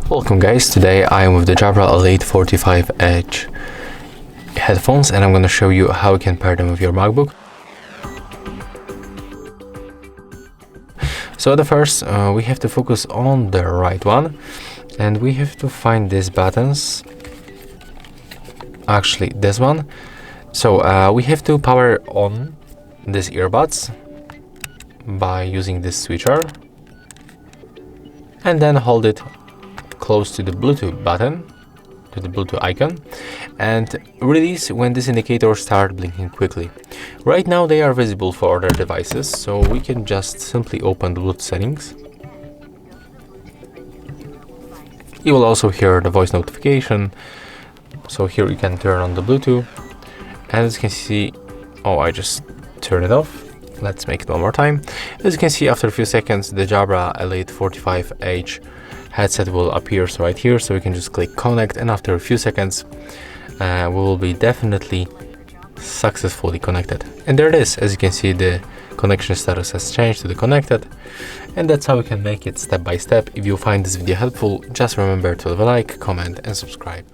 Welcome guys, today I am with the Jabra Elite 45H headphones and I'm going to show you how you can pair them with your MacBook. So the first, we have to focus on the right one and we have to find these buttons, actually this one. So we have to power on these earbuds by using this switcher and then hold it close to the Bluetooth button, to the Bluetooth icon, and release when this indicator starts blinking quickly. Right now they are visible for other devices, so we can just simply open the Bluetooth settings. You will also hear the voice notification. So here you can turn on the Bluetooth, and as you can see, oh, I just turned it off. Let's make it one more time. As you can see, after a few seconds, the Jabra Elite 45H headset will appear right here, so we can just click connect, and after a few seconds we will be definitely successfully connected. And there it is. As you can see, the connection status has changed to the connected, and that's how we can make it step by step. If you find this video helpful, just remember to leave a like, comment and subscribe.